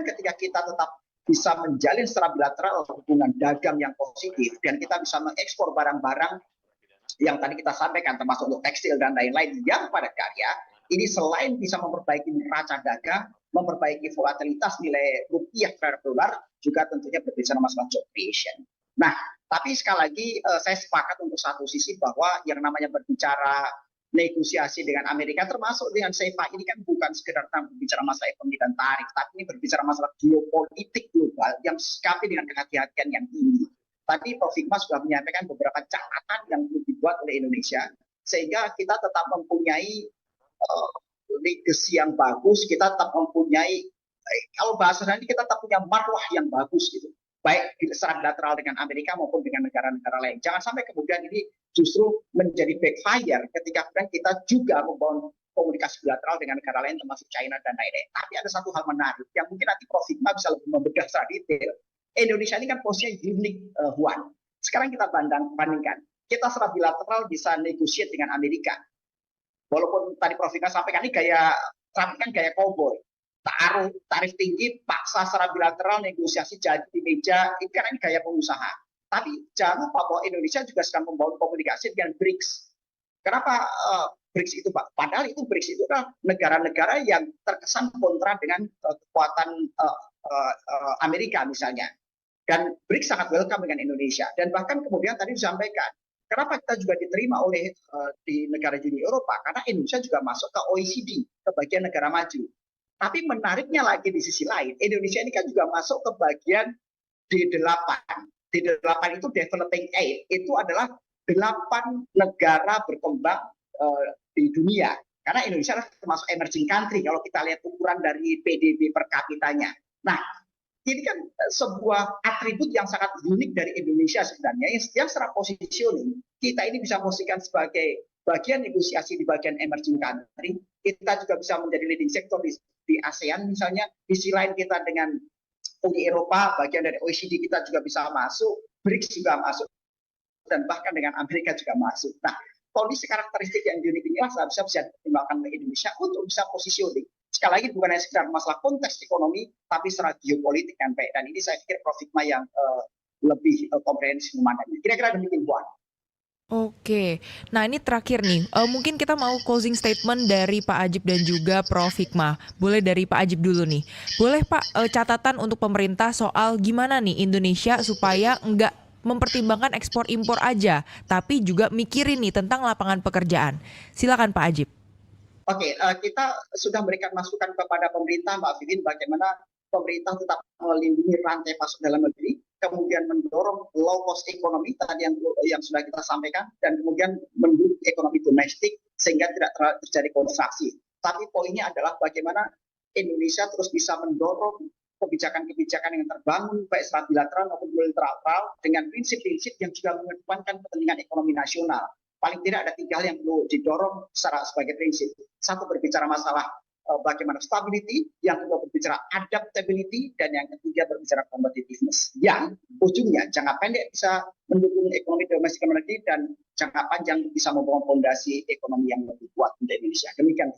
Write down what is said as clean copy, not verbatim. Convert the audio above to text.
ketika kita tetap bisa menjalin secara bilateral hubungan dagang yang positif dan kita bisa mengekspor barang-barang yang tadi kita sampaikan termasuk untuk tekstil dan lain-lain yang padat karya, ini selain bisa memperbaiki neraca dagang, memperbaiki volatilitas nilai rupiah terhadap dolar, juga tentunya berbicara masalah job creation. Nah, tapi sekali lagi saya sepakat untuk satu sisi bahwa yang namanya berbicara negosiasi dengan Amerika termasuk dengan CEPA ini kan bukan sekedar berbicara masalah ekonomi dan tarif, tapi ini berbicara masalah geopolitik global yang disikapi dengan kehati-hatian yang tinggi. Tadi Prof. Hikmah sudah menyampaikan beberapa catatan yang perlu dibuat oleh Indonesia, sehingga kita tetap mempunyai legacy yang bagus, kita tetap mempunyai, kalau bahasa nanti kita tetap punya marwah yang bagus gitu, baik secara bilateral dengan Amerika maupun dengan negara-negara lain. Jangan sampai kemudian ini justru menjadi backfire ketika kemudian kita juga membangun komunikasi bilateral dengan negara lain termasuk China dan lain-lain. Tapi ada satu hal menarik yang mungkin nanti Prof. Hikmah bisa lebih membedah secara detail. Indonesia ini kan posisinya unik, Juan. Sekarang kita bandingkan. Kita secara bilateral bisa negosiasi dengan Amerika. Walaupun tadi Prof. Hikmah sampaikan ini gaya Trump kan gaya cowboy. Taruh tarif tinggi, paksa secara bilateral negosiasi jadi di meja. Ini kan ini gaya pengusaha. Tapi jangan lupa bahwa Indonesia juga sedang membangun komunikasi dengan BRICS. Kenapa BRICS itu, Pak? Padahal itu BRICS itu adalah negara-negara yang terkesan kontra dengan kekuatan Amerika misalnya. Dan BRICS sangat welcome dengan Indonesia. Dan bahkan kemudian tadi disampaikan, kenapa kita juga diterima oleh di negara Uni Eropa? Karena Indonesia juga masuk ke OECD, ke bagian negara maju. Tapi menariknya lagi di sisi lain, Indonesia ini kan juga masuk ke bagian D8. D8 itu Developing Aid, itu adalah 8 negara berkembang di dunia. Karena Indonesia adalah termasuk emerging country kalau kita lihat ukuran dari PDB per kapitanya. Nah, ini kan sebuah atribut yang sangat unik dari Indonesia sebenarnya, yang secara positioning kita ini bisa posisikan sebagai bagian negosiasi di bagian emerging country. Kita juga bisa menjadi leading sector di ASEAN misalnya. Di sisi lain kita dengan Uni Eropa, bagian dari OECD kita juga bisa masuk, BRICS juga masuk, dan bahkan dengan Amerika juga masuk. Nah, kondisi karakteristik yang unik inilah seharusnya bisa dipertimbangkan oleh Indonesia untuk bisa positioning. Sekali lagi bukan hanya sekedar masalah konteks ekonomi, tapi secara geopolitik yang baik. Dan ini saya pikir Prof. Hikmah yang lebih komprehensif memandangnya. Kira-kira demikian, Buan. Oke, nah ini terakhir nih, mungkin kita mau closing statement dari Pak Adjib dan juga Prof. Hikmah. Boleh dari Pak Adjib dulu nih. Boleh Pak, catatan untuk pemerintah soal gimana nih Indonesia supaya nggak mempertimbangkan ekspor impor aja, tapi juga mikirin nih tentang lapangan pekerjaan. Silakan Pak Adjib. Oke, kita sudah memberikan masukan kepada pemerintah, Mbak Vivin, bagaimana pemerintah tetap melindungi rantai pasok dalam negeri, kemudian mendorong low cost ekonomi tadi yang sudah kita sampaikan, dan kemudian mendukung ekonomi domestik sehingga tidak terjadi kontraksi. Tapi poinnya adalah bagaimana Indonesia terus bisa mendorong kebijakan-kebijakan yang terbangun baik secara bilateral maupun multilateral dengan prinsip-prinsip yang juga mengedepankan kepentingan ekonomi nasional. Paling tidak ada 3 hal yang perlu didorong sebagai prinsip. Satu, berbicara masalah bagaimana stability, yang kedua berbicara adaptability, dan yang ketiga berbicara competitiveness. Yang ujungnya jangka pendek bisa mendukung ekonomi domestik negeri dan jangka panjang bisa membangun fondasi ekonomi yang lebih kuat untuk Indonesia. Demikian.